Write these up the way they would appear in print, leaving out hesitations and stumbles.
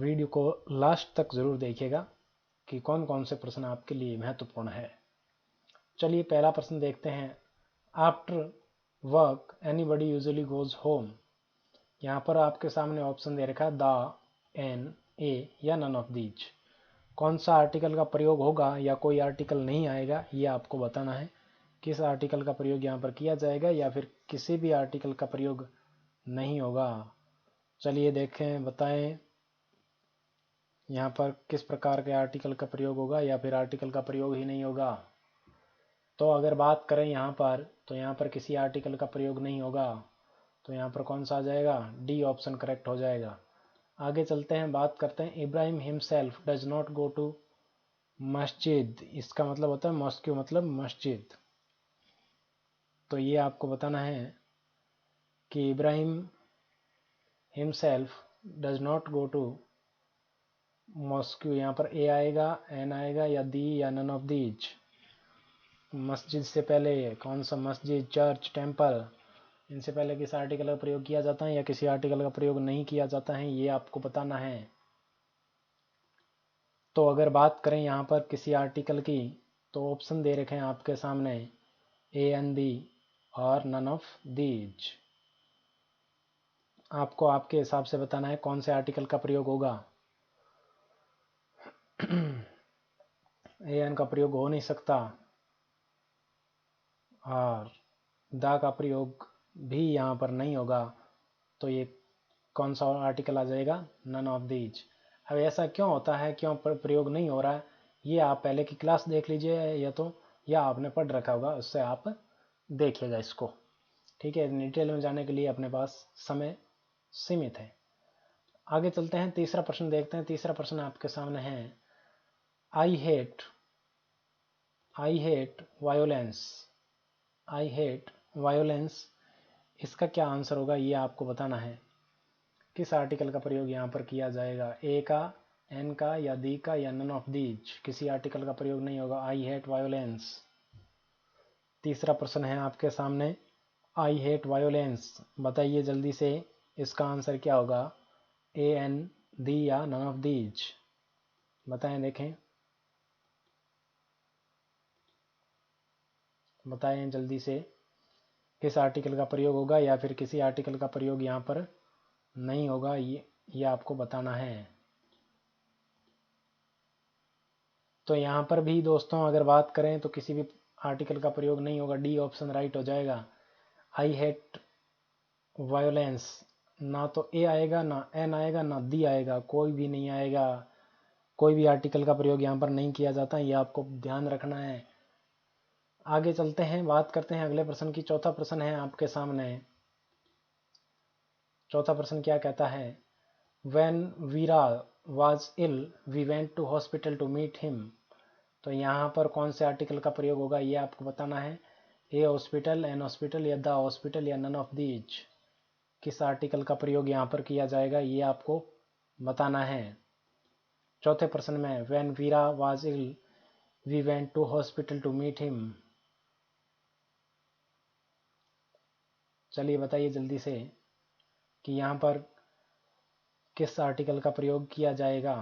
Video को last तक ज़रूर देखिएगा कि कौन कौन से प्रश्न आपके लिए महत्वपूर्ण है। चलिए पहला प्रश्न देखते हैं। After work anybody usually goes home. यहाँ पर आपके सामने ऑप्शन दे रखा है द, एन, ए या नन ऑफ दीज। कौन सा आर्टिकल का प्रयोग होगा या कोई आर्टिकल नहीं आएगा, ये आपको बताना है। किस आर्टिकल का प्रयोग यहाँ पर किया जाएगा या फिर किसी भी आर्टिकल का प्रयोग नहीं होगा। चलिए देखें, बताएं यहाँ पर किस प्रकार के आर्टिकल का प्रयोग होगा या फिर आर्टिकल का प्रयोग ही नहीं होगा। तो अगर बात करें यहाँ पर, तो यहाँ पर किसी आर्टिकल का प्रयोग नहीं होगा, तो यहाँ पर कौन सा आ जाएगा, डी ऑप्शन करेक्ट हो जाएगा। आगे चलते हैं, बात करते हैं। Ibrahim himself does not go to मस्जिद। इसका मतलब होता है मॉस्क्यू, मतलब मस्जिद। तो ये आपको बताना है कि Ibrahim himself does not go to mosque. यहाँ पर ए आएगा, एन आएगा या दी या नन ऑफ दीज। मस्जिद से पहले कौन सा, मस्जिद, चर्च, टेम्पल, इनसे पहले किस आर्टिकल का प्रयोग किया जाता है या किसी आर्टिकल का प्रयोग नहीं किया जाता है, ये आपको बताना है। तो अगर बात करें यहाँ पर किसी आर्टिकल की, तो ऑप्शन दे रखे हैं आपके सामने ए एन बी और नन ऑफ दीज। आपको आपके हिसाब से बताना है कौन से आर्टिकल का प्रयोग होगा। ए एन का प्रयोग हो नहीं सकता और द का प्रयोग भी यहाँ पर नहीं होगा, तो ये कौन सा आर्टिकल आ जाएगा, नन ऑफ दीज। अब ऐसा क्यों होता है, क्यों प्रयोग नहीं हो रहा है, ये आप पहले की क्लास देख लीजिए या आपने पढ़ रखा होगा, उससे आप देखिएगा इसको। ठीक है, डिटेल में जाने के लिए अपने पास समय सीमित है। आगे चलते हैं, तीसरा प्रश्न देखते हैं। तीसरा प्रश्न आपके सामने है, I hate violence. I hate violence, इसका क्या आंसर होगा, ये आपको बताना है। किस आर्टिकल का प्रयोग यहाँ पर किया जाएगा, ए का, एन का या दी का या नन ऑफ दीज। किसी आर्टिकल का प्रयोग नहीं होगा। I hate violence. तीसरा प्रश्न है आपके सामने, आई हेट वायोलेंस, बताइए जल्दी से इसका आंसर क्या होगा, ए एन दी या नन ऑफ दीज। बताएं, देखें, बताएं जल्दी से किस आर्टिकल का प्रयोग होगा या फिर किसी आर्टिकल का प्रयोग यहाँ पर नहीं होगा, ये आपको बताना है। तो यहाँ पर भी दोस्तों अगर बात करें तो किसी भी आर्टिकल का प्रयोग नहीं होगा, डी ऑप्शन राइट हो जाएगा। आई हेट वायोलेंस, ना तो ए आएगा, ना एन आएगा, ना दी आएगा, कोई भी नहीं आएगा। कोई भी आर्टिकल का प्रयोग यहाँ पर नहीं किया जाता, ये आपको ध्यान रखना है। आगे चलते हैं, बात करते हैं अगले प्रश्न की। चौथा प्रश्न है आपके सामने। चौथा प्रश्न क्या कहता है, When Veera was ill, we went to hospital to meet him। तो यहाँ पर कौन से आर्टिकल का प्रयोग होगा, ये आपको बताना है। ए हॉस्पिटल, एन हॉस्पिटल या द हॉस्पिटल या नन ऑफ दीज। किस आर्टिकल का प्रयोग यहाँ पर किया जाएगा, ये आपको बताना है। चौथे प्रश्न में When Veera was ill, we went to hospital to meet him। चलिए बताइए जल्दी से कि यहाँ पर किस आर्टिकल का प्रयोग किया जाएगा।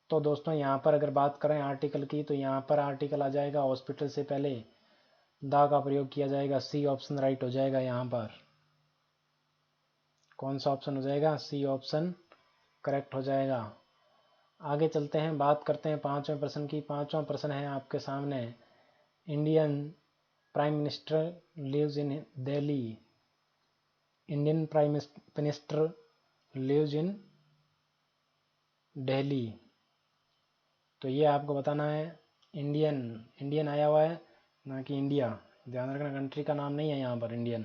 तो दोस्तों यहाँ पर अगर बात करें आर्टिकल की, तो यहाँ पर आर्टिकल आ जाएगा हॉस्पिटल से पहले दा का प्रयोग किया जाएगा। सी ऑप्शन राइट हो जाएगा। यहाँ पर कौन सा ऑप्शन हो जाएगा, सी ऑप्शन करेक्ट हो जाएगा। आगे चलते हैं, बात करते हैं पांचवें प्रश्न की। पांचवा प्रश्न है आपके सामने, Indian prime minister lives in Delhi. Indian prime minister lives in Delhi, तो ये आपको बताना है। इंडियन आया हुआ है, ना कि इंडिया। ध्यान रखना, कंट्री का नाम नहीं है यहाँ पर इंडियन।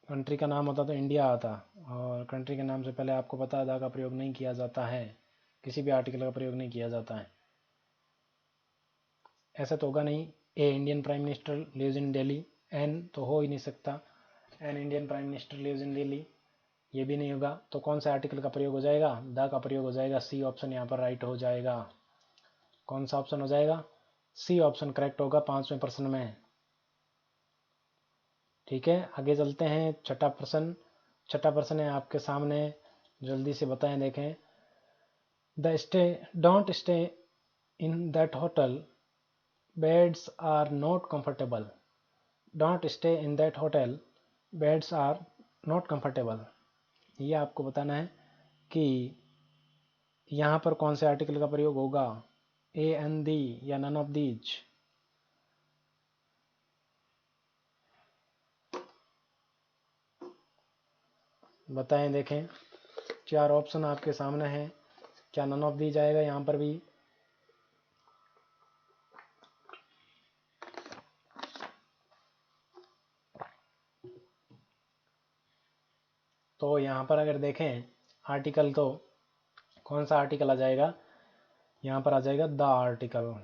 कंट्री का नाम होता तो इंडिया आता, और कंट्री के नाम से पहले आपको पता है दा का प्रयोग नहीं किया जाता है, किसी भी आर्टिकल का प्रयोग नहीं किया जाता है। ऐसा तो होगा नहीं। A Indian prime minister lives in Delhi, an तो हो ही नहीं सकता, an Indian prime minister lives in Delhi, ये भी नहीं होगा। तो कौन सा आर्टिकल का प्रयोग हो जाएगा, दा का प्रयोग हो जाएगा। सी ऑप्शन यहाँ पर राइट हो जाएगा। कौन सा ऑप्शन हो जाएगा, सी ऑप्शन करेक्ट होगा पांचवें प्रश्न में। ठीक है, आगे चलते हैं। छठा प्रश्न है आपके सामने, जल्दी से बताएं, देखें। Don't stay in that hotel, beds are not comfortable. Don't stay in that hotel, beds are not comfortable. ये आपको बताना है कि यहाँ पर कौन से आर्टिकल का प्रयोग होगा, ए एंड दी या नन ऑफ दीज। बताएं, देखें। 4 ऑप्शन आपके सामने हैं, क्या नन ऑफ दीज आएगा यहाँ पर भी? तो यहाँ पर अगर देखें आर्टिकल, तो कौन सा आर्टिकल आ जाएगा? यहाँ पर आ जाएगा द आर्टिकल।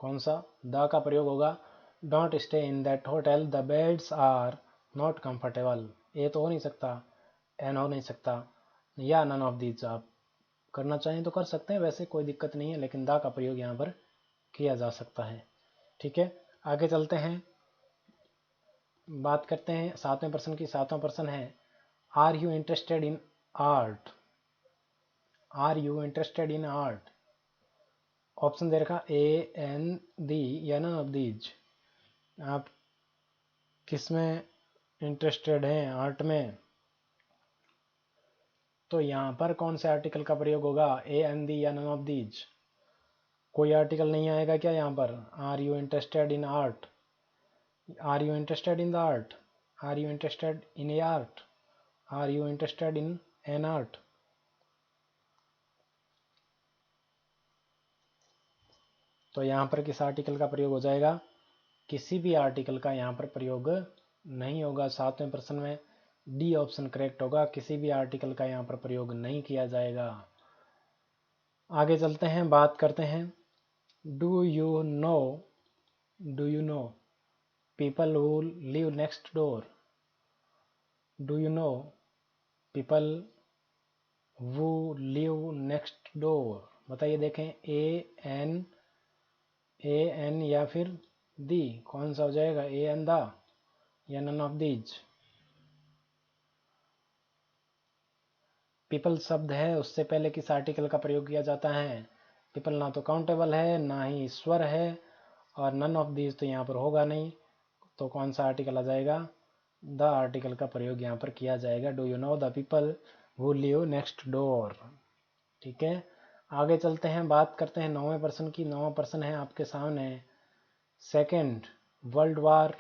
कौन सा? द का प्रयोग होगा। Don't stay in that hotel, the beds are not comfortable. A तो हो नहीं सकता, एन हो नहीं सकता, या नन ऑफ दीज। आप करना चाहें तो कर सकते हैं, वैसे कोई दिक्कत नहीं है, लेकिन द का प्रयोग यहाँ पर किया जा सकता है। ठीक है, आगे चलते हैं, बात करते हैं 7वें प्रश्न की। 7वां प्रश्न है, are you interested in art? Are you interested in art? Option दे रखा ए एन दी या नन ऑफ दीज। आप किस में इंटरेस्टेड हैं, आर्ट में? तो यहाँ पर कौन से आर्टिकल का प्रयोग होगा, ए एन दी या नन ऑफ दीज? कोई आर्टिकल नहीं आएगा क्या यहाँ पर? Are you interested in art, are you interested in the art, are you interested in a art, are you interested in an art? तो यहाँ पर किस आर्टिकल का प्रयोग हो जाएगा? किसी भी आर्टिकल का यहाँ पर प्रयोग नहीं होगा। 7वें प्रश्न में डी ऑप्शन करेक्ट होगा, किसी भी आर्टिकल का यहाँ पर प्रयोग नहीं किया जाएगा। आगे चलते हैं, बात करते हैं। Do you know people who live next door? Do you know people who live next door? बताइए, देखें। ए एन या फिर दी, कौन सा हो जाएगा? ए एन द या नन ऑफ दीज? पीपल शब्द है, उससे पहले किस आर्टिकल का प्रयोग किया जाता है? पीपल ना तो काउंटेबल है, ना ही ईश्वर है, और नन ऑफ दीज तो यहाँ पर होगा नहीं। तो कौन सा आर्टिकल आ जाएगा? द आर्टिकल का प्रयोग यहाँ पर किया जाएगा। Do you know the people who live next door? ठीक है, आगे चलते हैं, बात करते हैं 9वें प्रश्न की। 9वां प्रश्न है आपके सामने, second world war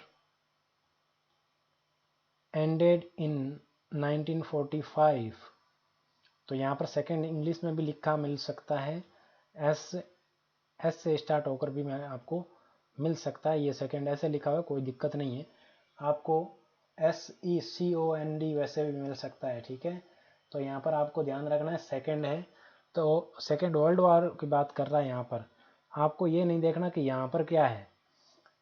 ended in 1945। तो यहाँ पर सेकेंड इंग्लिश में भी लिखा मिल सकता है, एस से स्टार्ट होकर भी मैं आपको मिल सकता है। ये सेकेंड ऐसे लिखा हुआ है, कोई दिक्कत नहीं है। आपको SECOND वैसे भी मिल सकता है। ठीक है, तो यहाँ पर आपको ध्यान रखना है, सेकेंड है तो सेकेंड वर्ल्ड वॉर की बात कर रहा है। यहाँ पर आपको ये नहीं देखना कि यहाँ पर क्या है,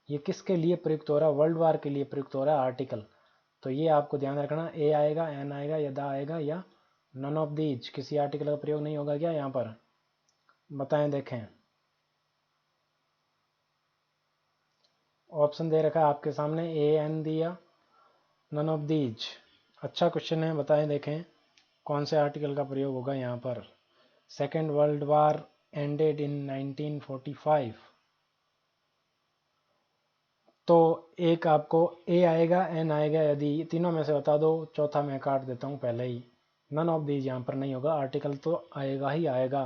ये किसके लिए प्रयुक्त हो रहा है, वर्ल्ड वार के लिए प्रयुक्त हो रहा है आर्टिकल। तो ये आपको ध्यान रखना, ए आएगा, एन आएगा, या द आएगा, या नन ऑफ दीज। किसी आर्टिकल का प्रयोग नहीं होगा क्या यहाँ पर? बताएं, देखें। ऑप्शन दे रखा है आपके सामने, ए एन दिया, नन ऑफ दीज। अच्छा क्वेश्चन है, बताएं, देखें कौन से आर्टिकल का प्रयोग होगा यहाँ पर। Second world war ended in 1945। तो एक आपको ए आएगा, एन आएगा, यदि तीनों में से बता दो, चौथा मैं काट देता हूँ पहले ही। नन ऑफ दीज यहाँ पर नहीं होगा, आर्टिकल तो आएगा ही आएगा।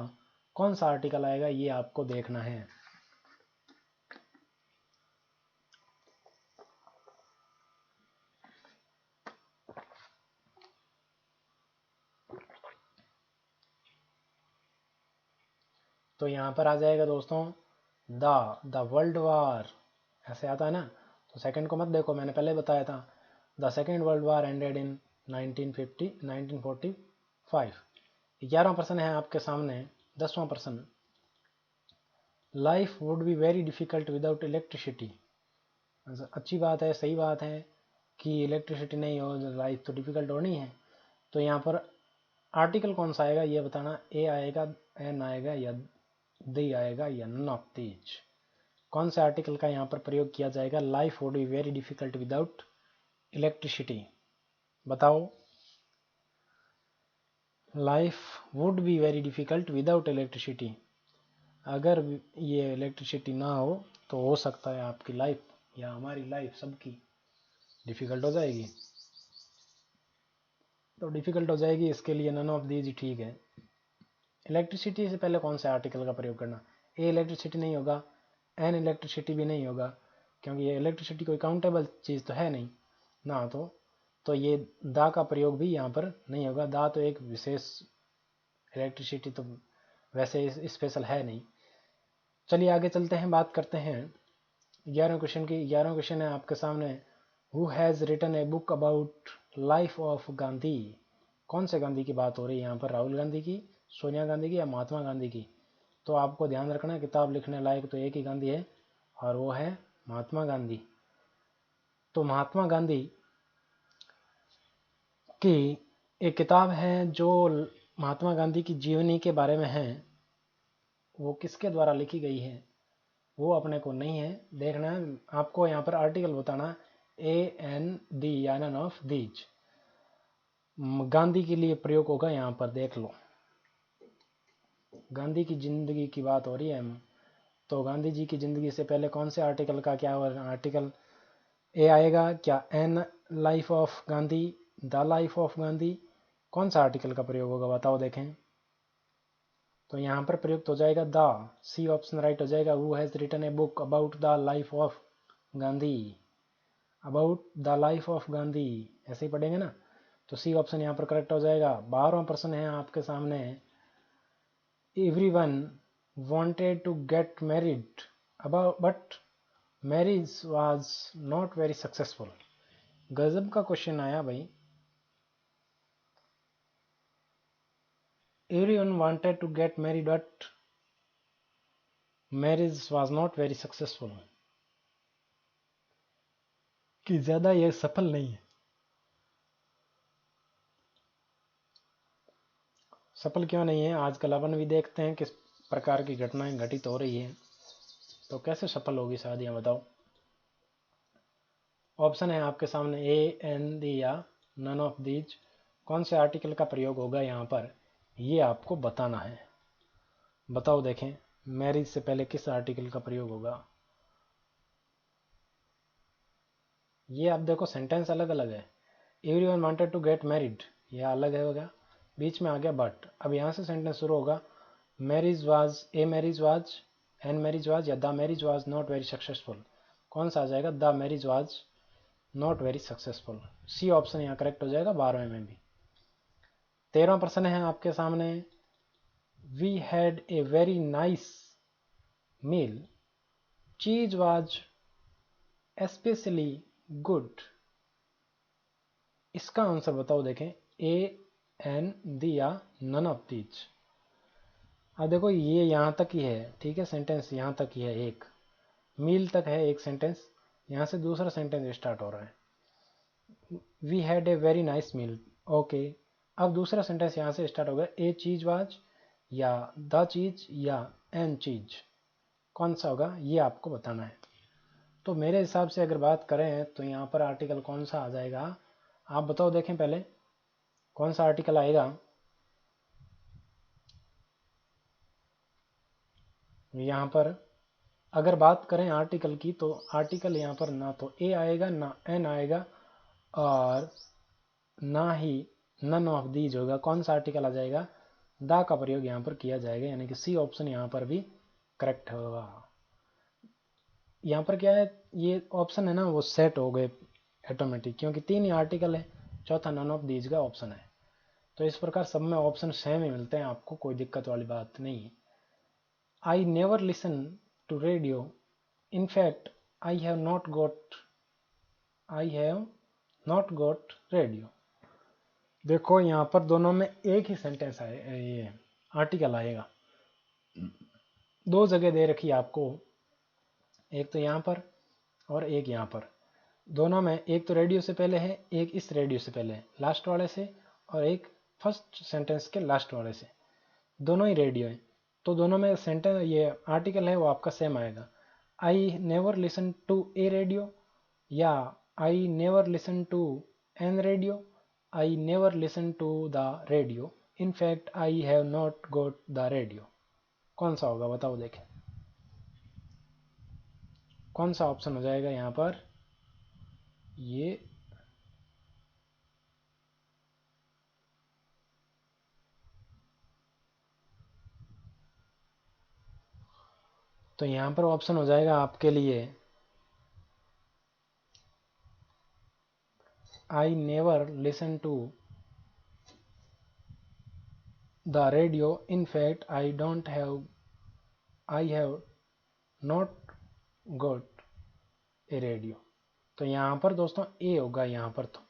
कौन सा आर्टिकल आएगा ये आपको देखना है। तो यहाँ पर आ जाएगा दोस्तों द वर्ल्ड वार, ऐसे आता है ना। तो सेकंड को मत देखो, मैंने पहले बताया था, the second world war ended in 1945। 11वां प्रश्न है आपके सामने। 10वां प्रश्न, life would be very difficult without electricity. अच्छी बात है, सही बात है कि इलेक्ट्रिसिटी नहीं हो लाइफ तो डिफिकल्ट होनी है। तो यहाँ पर आर्टिकल कौन सा आएगा ये बताना, ए आएगा, एन आएगा, या दी आएगा, या नन ऑफ दीज। कौन से आर्टिकल का यहाँ पर प्रयोग किया जाएगा? Life would be very difficult without electricity. बताओ, life would be very difficult without electricity. अगर ये इलेक्ट्रिसिटी ना हो तो हो सकता है आपकी लाइफ या हमारी लाइफ सबकी डिफिकल्ट हो जाएगी। तो डिफिकल्ट हो जाएगी, इसके लिए नन ऑफ दीज ठीक है। इलेक्ट्रिसिटी से पहले कौन से आर्टिकल का प्रयोग करना? ए इलेक्ट्रिसिटी नहीं होगा, एन इलेक्ट्रिसिटी भी नहीं होगा, क्योंकि ये इलेक्ट्रिसिटी कोई काउंटेबल चीज़ तो है नहीं ना। तो ये दा का प्रयोग भी यहाँ पर नहीं होगा। दा तो एक विशेष, इलेक्ट्रिसिटी तो वैसे स्पेशल है नहीं। चलिए आगे चलते हैं, बात करते हैं 11वें क्वेश्चन की। 11वां क्वेश्चन है आपके सामने, who has written a book about life of Gandhi. कौन से गांधी की बात हो रही है यहाँ पर? राहुल गांधी की, सोनिया गांधी की या महात्मा गांधी की? तो आपको ध्यान रखना, किताब लिखने लायक तो एक ही गांधी है और वो है महात्मा गांधी। तो महात्मा गांधी की एक किताब है जो महात्मा गांधी की जीवनी के बारे में है। वो किसके द्वारा लिखी गई है वो अपने को नहीं है देखना है, आपको यहाँ पर आर्टिकल बताना, ए एन डी या नन ऑफ दीज। गांधी के लिए प्रयोग होगा यहाँ पर, देख लो। गांधी की जिंदगी की बात हो रही है, तो गांधी जी की जिंदगी से पहले कौन से आर्टिकल का क्या आर्टिकल ए आएगा? क्या an life of Gandhi, the life of Gandhi? कौन सा आर्टिकल का प्रयोग होगा बताओ देखें। तो यहाँ पर प्रयुक्त हो जाएगा द, सी ऑप्शन राइट हो जाएगा। Who has written a book about the life of Gandhi, about the life of Gandhi, ऐसे ही पढ़ेंगे ना, तो सी ऑप्शन यहाँ पर करेक्ट हो जाएगा। 12वां प्रश्न है आपके सामने, everyone wanted to get married about but marriage was not very successful। गजब का क्वेश्चन आया भाई। everyone wanted to get married but marriage was not very successful, कि ज्यादा यह सफल नहीं है। सफल क्यों नहीं है? आजकल अपन भी देखते हैं किस प्रकार की घटनाएं घटित हो रही है, तो कैसे सफल होगी शादियां बताओ। ऑप्शन है आपके सामने ए एन डी या नन ऑफ दीज। कौन से आर्टिकल का प्रयोग होगा यहाँ पर ये आपको बताना है। बताओ देखें, मैरिज से पहले किस आर्टिकल का प्रयोग होगा। ये आप देखो सेंटेंस अलग अलग है। Everyone wanted to get married, ये अलग है होगा, बीच में आ गया बट। अब यहाँ से सेंटेंस शुरू होगा, marriage was, a marriage was, an marriage was या the marriage was not very successful. कौन सा आ जाएगा? The marriage was not very successful. C option यहाँ करेक्ट हो जाएगा 12वें में भी। 13वां प्रश्न है आपके सामने, we had a very nice meal, cheese was especially good. इसका आंसर बताओ देखें, ए एन डी या नन ऑफ दीज। अब देखो ये यहाँ तक ही है, ठीक है, सेंटेंस यहाँ तक ही है, एक मील तक है एक सेंटेंस, यहाँ से दूसरा सेंटेंस स्टार्ट हो रहा है। We had a very nice meal, okay. अब दूसरा सेंटेंस यहाँ से स्टार्ट हो गया, ए चीज वाज या द चीज या एन चीज, कौन सा होगा ये आपको बताना है। तो मेरे हिसाब से अगर बात करें तो यहाँ पर आर्टिकल कौन सा आ जाएगा, आप बताओ देखें पहले कौन सा आर्टिकल आएगा। यहाँ पर अगर बात करें आर्टिकल की, तो आर्टिकल यहाँ पर ना तो ए आएगा ना एन आएगा और ना ही नन ऑफ दीज होगा। कौन सा आर्टिकल आ जाएगा? द का प्रयोग यहाँ पर किया जाएगा, यानी कि सी ऑप्शन यहाँ पर भी करेक्ट होगा। यहाँ पर क्या है, ये ऑप्शन है ना वो सेट हो गए ऑटोमेटिक, क्योंकि 3 ही आर्टिकल है, चौथा नन ऑफ दीज का ऑप्शन है। तो इस प्रकार सब में ऑप्शन सेम ही मिलते हैं, आपको कोई दिक्कत वाली बात नहीं है। I never listen to radio, in fact I have not got radio. देखो यहाँ पर दोनों में एक ही सेंटेंस आए, ये आर्टिकल आएगा, 2 जगह दे रखी है आपको, एक तो यहाँ पर और एक यहाँ पर। दोनों में एक तो रेडियो से पहले है, एक इस रेडियो से पहले है लास्ट वाले से, और एक फर्स्ट सेंटेंस के लास्ट वाले से, दोनों ही रेडियो है। तो दोनों में सेंटेंस ये आर्टिकल है वो आपका सेम आएगा। I never listen to a radio या I never listen to an radio, I never listen to the radio, in fact I have not got the radio. कौन सा होगा बताओ देखें, कौन सा ऑप्शन हो जाएगा यहाँ पर? ये तो यहाँ पर ऑप्शन हो जाएगा आपके लिए I never listen to the radio, in fact I have not got a radio. तो यहाँ पर दोस्तों ए होगा, यहाँ पर तो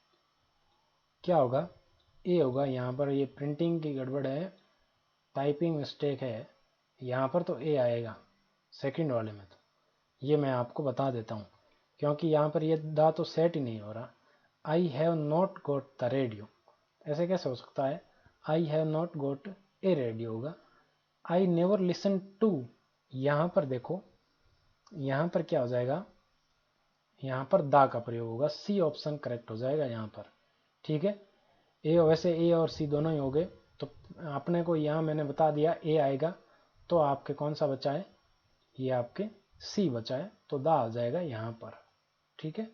क्या होगा? ए होगा। यहाँ पर ये प्रिंटिंग की गड़बड़ है, टाइपिंग मिस्टेक है, यहाँ पर तो ए आएगा सेकंड वाले में। तो ये मैं आपको बता देता हूँ, क्योंकि यहाँ पर ये दा तो सेट ही नहीं हो रहा। I have not got the radio, ऐसे कैसे हो सकता है? I have not got a radio होगा। आई नेवर लिसन टू, यहाँ पर देखो, यहाँ पर क्या हो जाएगा? यहाँ पर दा का प्रयोग होगा, सी ऑप्शन करेक्ट हो जाएगा यहाँ पर। ठीक है, ए वैसे ए और सी दोनों ही हो गए, तो अपने को यहाँ मैंने बता दिया ए आएगा, तो आपके कौन सा बचा है? ये आपके सी बचा है, तो दा आ जाएगा यहाँ पर। ठीक है,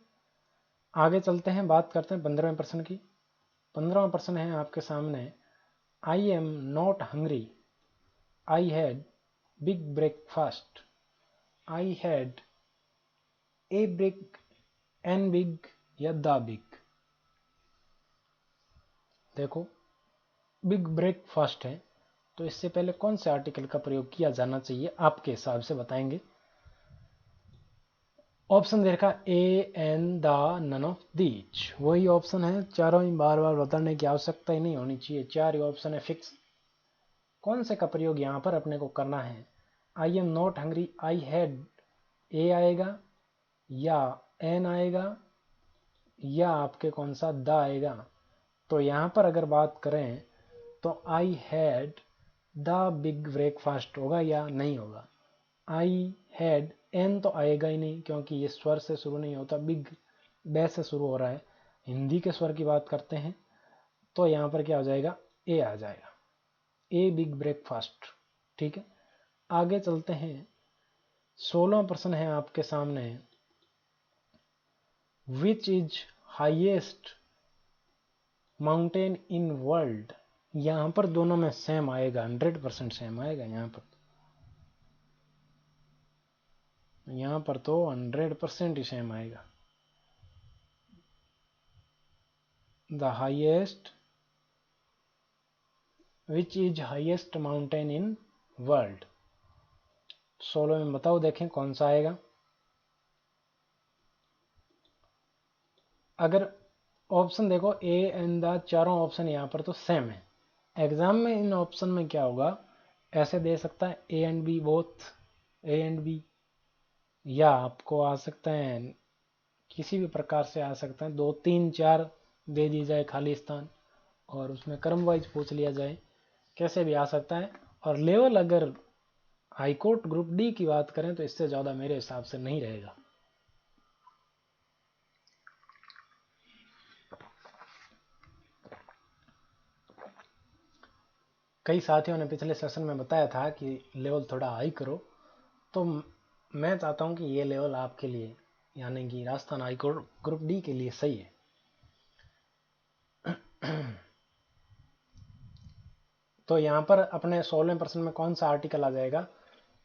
आगे चलते हैं, बात करते हैं 15वें प्रश्न की। 15वां प्रश्न है आपके सामने, I am not hungry, I had big breakfast, I had a big, an big या द बिग। देखो बिग ब्रेकफास्ट है, तो इससे पहले कौन से आर्टिकल का प्रयोग किया जाना चाहिए आपके हिसाब से बताएंगे? ऑप्शन दे रखा a an the none of these, वही ऑप्शन है, चारों ही बार बार बताने की आवश्यकता ही नहीं होनी चाहिए, चार ही ऑप्शन है फिक्स। कौन से का प्रयोग यहाँ पर अपने को करना है? I am not hungry, I had, a आएगा या एन आएगा या आपके कौन सा द आएगा? तो यहाँ पर अगर बात करें तो I had the big breakfast होगा या नहीं होगा? आई हैड, एन तो आएगा ही नहीं क्योंकि ये स्वर से शुरू नहीं होता, बिग बै से शुरू हो रहा है, हिंदी के स्वर की बात करते हैं, तो यहाँ पर क्या हो जाएगा? ए आ जाएगा, ए बिग ब्रेकफास्ट। ठीक है, आगे चलते हैं, 16वां प्रश्न है आपके सामने, which is highest mountain in world. यहाँ पर दोनों में सेम आएगा, 100% सेम आएगा यहाँ पर, यहाँ पर तो 100% ही सेम आएगा। The highest, which is highest mountain in world, 16 में बताओ देखें कौन सा आएगा? अगर ऑप्शन देखो ए एंड द, चारों ऑप्शन यहाँ पर तो सेम है। एग्जाम में इन ऑप्शन में क्या होगा, ऐसे दे सकता है A and B both, A and B, या आपको आ सकता है किसी भी प्रकार से आ सकता है, 2 3 4 दे दी जाए खाली स्थान, और उसमें क्रम वाइज पूछ लिया जाए, कैसे भी आ सकता है। और लेवल अगर हाईकोर्ट ग्रुप डी की बात करें तो इससे ज़्यादा मेरे हिसाब से नहीं रहेगा। कई साथियों ने पिछले सेशन में बताया था कि लेवल थोड़ा हाई करो, तो मैं चाहता हूं कि ये लेवल आपके लिए, यानी कि राजस्थान हाईकोर्ट ग्रुप डी के लिए सही है। तो यहाँ पर अपने 16वें प्रश्न में कौन सा आर्टिकल आ जाएगा?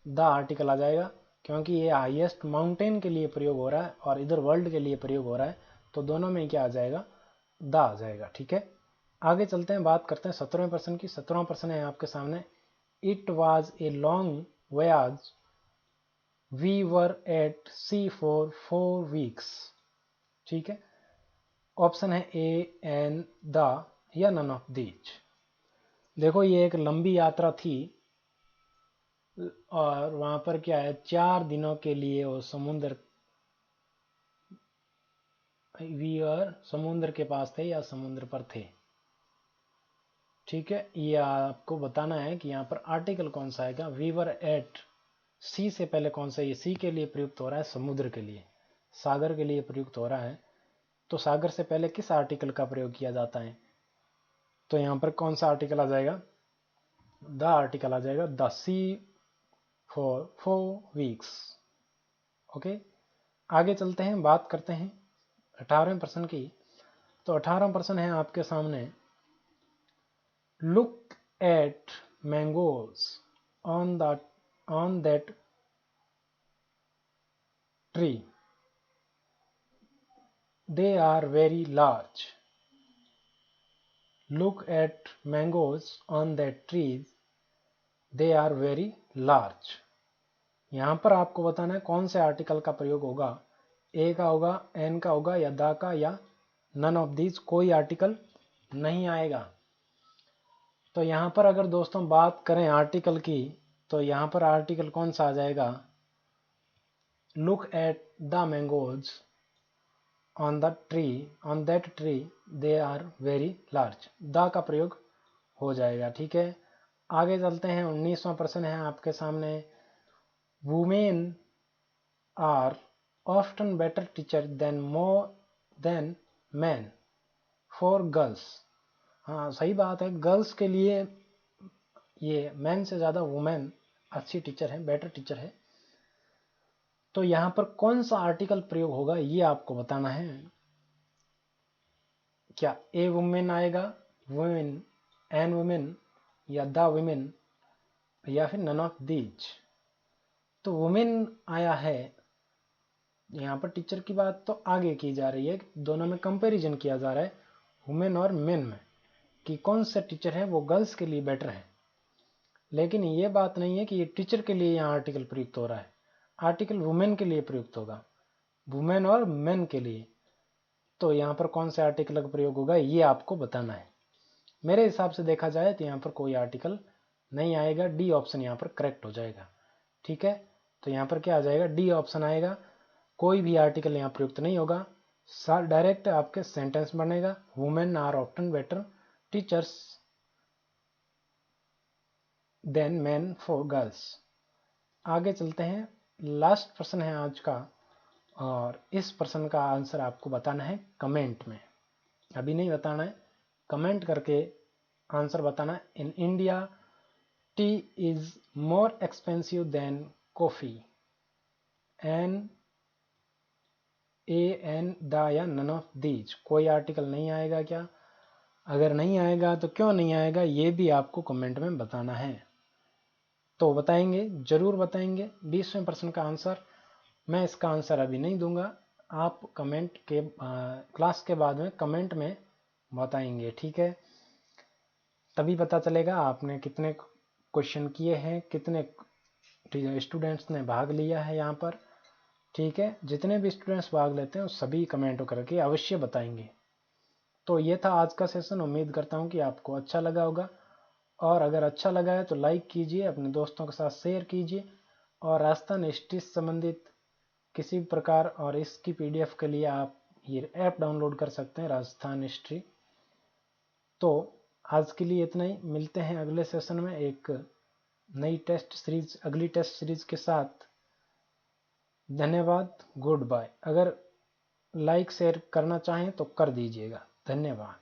द आर्टिकल आ जाएगा, क्योंकि ये हाईएस्ट माउंटेन के लिए प्रयोग हो रहा है और इधर वर्ल्ड के लिए प्रयोग हो रहा है, तो दोनों में क्या आ जाएगा? द आ जाएगा। ठीक है, आगे चलते हैं, बात करते हैं 17वें प्रश्न की। 17वां प्रश्न है आपके सामने, it was a long voyage, we were at sea for 4 weeks. ठीक है, ऑप्शन है ए एन द या नन ऑफ दीज। देखो ये एक लंबी यात्रा थी और वहां पर क्या है, 4 दिनों के लिए वो समुद्र, वी और समुद्र के पास थे या समुद्र पर थे। ठीक है, ये आपको बताना है कि यहाँ पर आर्टिकल कौन सा आएगा। वी वर एट, सी से पहले कौन सा, ये सी के लिए प्रयुक्त हो रहा है, समुद्र के लिए, सागर के लिए प्रयुक्त हो रहा है, तो सागर से पहले किस आर्टिकल का प्रयोग किया जाता है? तो यहाँ पर कौन सा आर्टिकल आ जाएगा? द आर्टिकल आ जाएगा, the sea for 4 weeks. Okay, आगे चलते हैं, बात करते हैं 18वें प्रश्न की। तो 18वां प्रश्न है आपके सामने, look at mangoes on that tree, they are very large. Look at mangoes on that trees, they are very large. यहां पर आपको बताना है कौन से आर्टिकल का प्रयोग होगा। ए का होगा, एन का होगा, या द का, या नन ऑफ दीज, कोई आर्टिकल नहीं आएगा। तो यहां पर अगर दोस्तों बात करें आर्टिकल की, तो यहां पर आर्टिकल कौन सा आ जाएगा? Look at the mangoes on that tree, they are very large. The का प्रयोग हो जाएगा। ठीक है, आगे चलते हैं। 19वां प्रश्न है आपके सामने, women are often better teacher than man for girls. हाँ, सही बात है, गर्ल्स के लिए ये मैन से ज़्यादा वुमेन अच्छी टीचर है, बेटर टीचर है। तो यहाँ पर कौन सा आर्टिकल प्रयोग होगा ये आपको बताना है। क्या ए वुमेन आएगा, वुमेन, एन वुमेन, या द वुमेन, या फिर नन ऑफ दीज? तो वुमेन आया है। यहाँ पर टीचर की बात तो आगे की जा रही है, दोनों में कंपैरिजन किया जा रहा है वुमेन और मेन में, कि कौन सा टीचर है वो गर्ल्स के लिए बेटर है। लेकिन ये बात नहीं है कि ये टीचर के लिए यहाँ आर्टिकल प्रयुक्त हो रहा है, आर्टिकल वुमेन के लिए प्रयुक्त होगा, वुमेन और मेन के लिए। तो यहाँ पर कौन से आर्टिकल का प्रयोग होगा ये आपको बताना है। मेरे हिसाब से देखा जाए तो यहाँ पर कोई आर्टिकल नहीं आएगा, डी ऑप्शन यहाँ पर करेक्ट हो जाएगा। ठीक है, तो यहाँ पर क्या आ जाएगा? डी ऑप्शन आएगा, कोई भी आर्टिकल यहाँ प्रयुक्त नहीं होगा, डायरेक्ट आपके सेंटेंस बनेगा, women are often better teachers than man for girls. आगे चलते हैं, लास्ट प्रश्न है आज का, और इस प्रश्न का आंसर आपको बताना है कमेंट में, अभी नहीं बताना है, कमेंट करके आंसर बताना है। In India tea is more expensive than coffee, an, a, an, the, या नन ऑफ दीज? कोई आर्टिकल नहीं आएगा क्या? अगर नहीं आएगा तो क्यों नहीं आएगा ये भी आपको कमेंट में बताना है। तो बताएंगे, जरूर बताएंगे। 20वें प्रश्न का आंसर, मैं इसका आंसर अभी नहीं दूंगा, आप कमेंट के क्लास के बाद में कमेंट में बताएंगे। ठीक है, तभी पता चलेगा आपने कितने क्वेश्चन किए हैं, कितने स्टूडेंट्स ने भाग लिया है यहाँ पर। ठीक है, जितने भी स्टूडेंट्स भाग लेते हैं सभी कमेंट करके अवश्य बताएंगे। तो ये था आज का सेशन, उम्मीद करता हूँ कि आपको अच्छा लगा होगा, और अगर अच्छा लगा है तो लाइक कीजिए, अपने दोस्तों के साथ शेयर कीजिए, और राजस्थान हिस्ट्री से संबंधित किसी भी प्रकार और इसकी पीडीएफ के लिए आप ये ऐप डाउनलोड कर सकते हैं, राजस्थान हिस्ट्री। तो आज के लिए इतना ही, मिलते हैं अगले सेशन में एक नई टेस्ट सीरीज, अगली टेस्ट सीरीज के साथ। धन्यवाद, गुड बाय। अगर लाइक शेयर करना चाहें तो कर दीजिएगा। धन्यवाद।